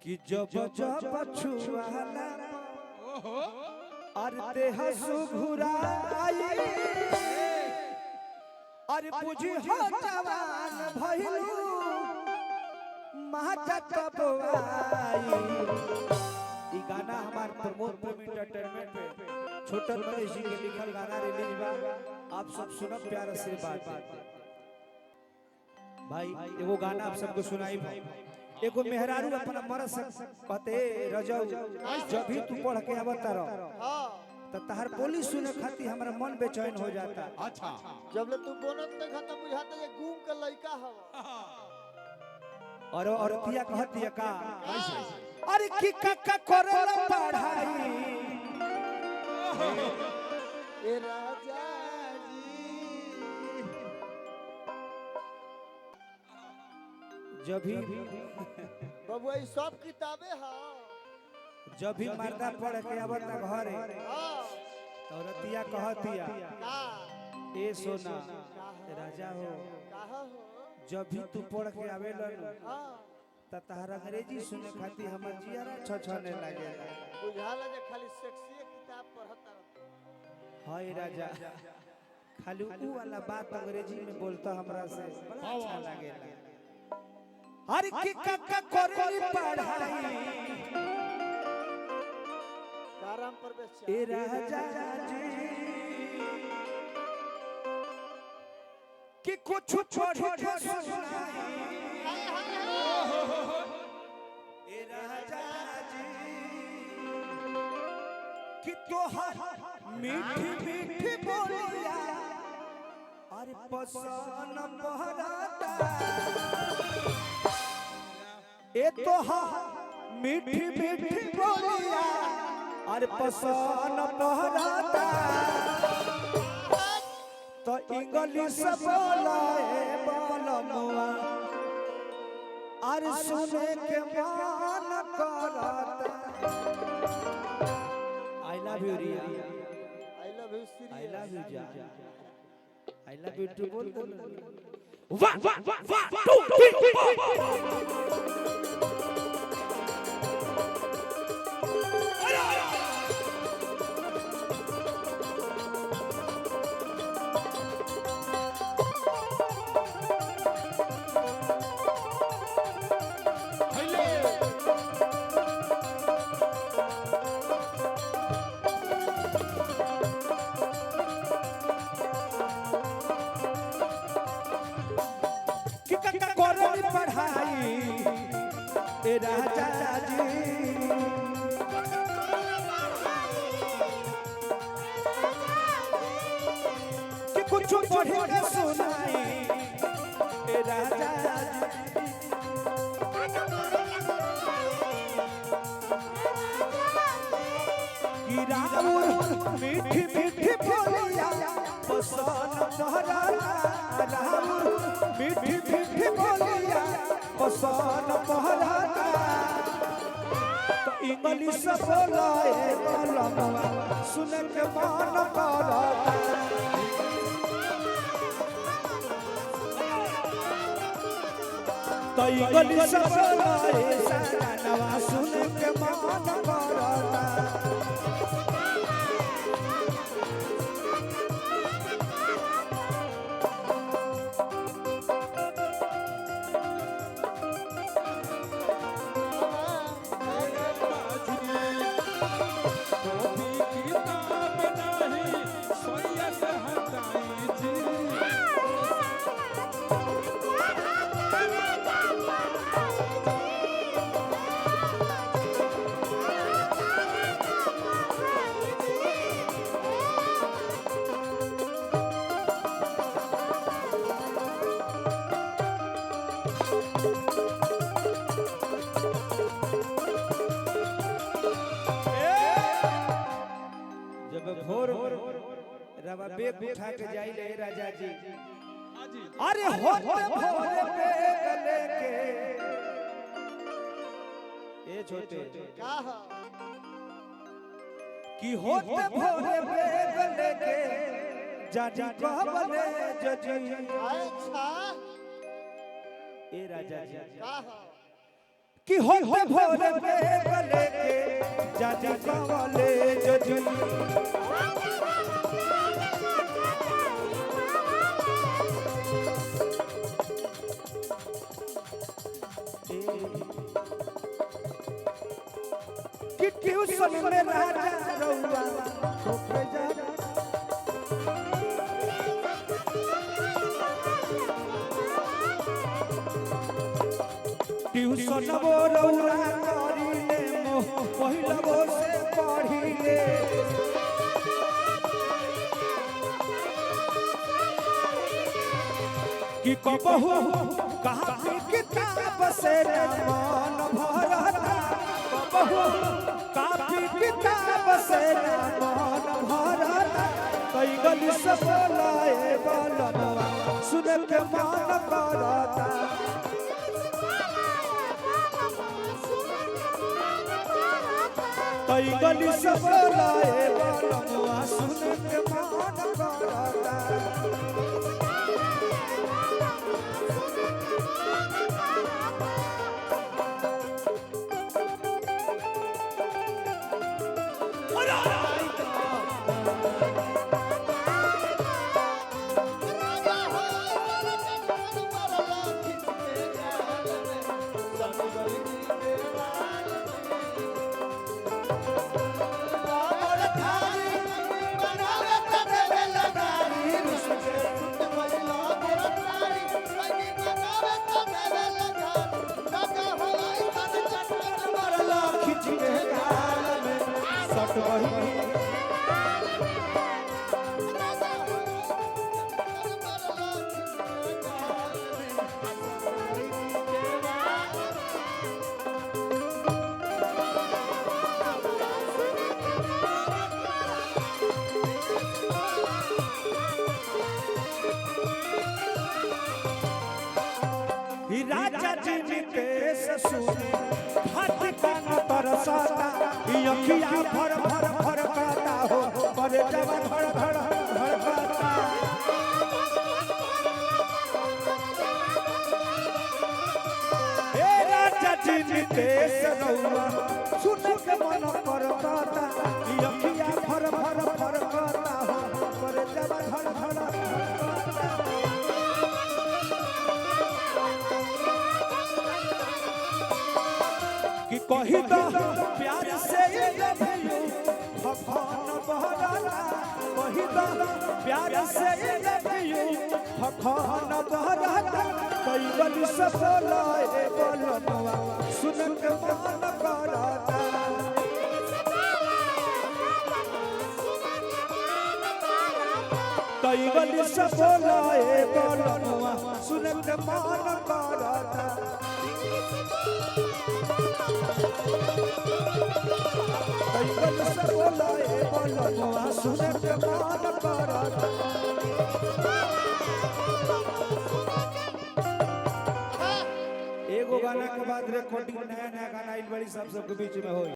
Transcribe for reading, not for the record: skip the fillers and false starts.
कि जब जब पछुआला अरे देह सुघुराई अरे बुझी हो जवान भइलू माता तब आई। ई गाना हमार प्रमोद प्रेमी एंटरटेनमेंट पे छोटन मनीष जी के लिखल गाना रिलीज बा, आप सब सुनब प्यार से बात भाई। एगो गाना आप सबको सुनाई भाई। एगो मेहरारू अपना मर्द से कहते रजौ जब भी तू पढ़ के आवत रह तो तहर बोली सुने खातिर हमरा मन बेचैन हो जाता। अच्छा जब ले तू बोलत नहीं खाता बुझाता ये गूंग के लइका हवा। और औरतिया कहतिया का अरे की का करला पढ़ाई ए राजा जब भी बबुआ ई सब किताबें हा जब भी मर्दा पढ़ के आवत घरे हां औरतिया कहतिया का ए सोना राजा हो कहा हो जब भी तू पढ़ के आवेला हां त तहर अंग्रेजी सुने खातिर हमर जियारा छछने लागेला। बुझाला जे खाली सेक्सी किताब पढ़ता रह। हाय राजा खाली ऊ वाला बात अंग्रेजी में बोलता हमरा से बड़ा अच्छा लागेला। हर की का करली पढ़ाई आराम पर बेच ए राजा जी कि कुछ पढ़ के सुनाई ए राजा जी कि तोहर मीठी मीठी बोलिया अरे पसन पहराता ए तोहर मीठी मीठी बोलिया अरे पसन पहराता तो इंग्लिश बोलाए बोलमुआ अरे सुने के मन करता। I love you Riya I love you serious I love you जा आई लव यू टू बोल दो। 1 2 3 पढ़ाई ए राजा जी कि कुछ पढ़ के सुनाई ए राजा जी कि राउर मीठी मीठी बोलिया पसन पहराला राउर मीठी मीठी बोलिया पसन पहराता तो इंग्लिश बोलाए बोलमुआ सुने के मन करता तो इंग्लिश बोलाए सनवा सुने के मन करता। भोर रवा बेग उठा के जाई ले राजा जी अरे होते भोर बेग लेके ए छोटे कहा कि होते भोर बेग लेके जाजी कहबले जजी अच्छा ए राजा जी कहा कि होते भोरे पे गले के जाजी कवले जजी कि ट्यूशन में राजा रउआ ठोके जा ट्यूशन वो रउआ करिले मोह पहिलवो से पढ़िले कि कबहू कहानी किताब से मन भरता कबहू काफी किताब से मन भरता कई गली से बोलाए बोलनवा सुन के मन करता कई गली से बोलाए बोलनवा सुन के मन करता राजा जी नितेश सुने हाथ कान तरसता अखिया भर भर भर करता हो पर जब धड़ धड़ धड़ करता हे राजा जी नितेश रउआ सुन के मन करता अखिया भर भर भर करता हो पर जब धड़ धड़ कि कही तो प्यार से लव यू फफान बहराला कही तो प्यार से लव यू फफान बहराला कई गली से बोलाए बोलनवा सुन के मन करता कई गली से बोलाए बोलनवा सुन के मन करता कई से बोलाए बोलनवा सुन के मन करता एगो गाना के बाद रिकॉर्डिंग नया नया गाना आइल बड़ी सब सबके बीच में होई।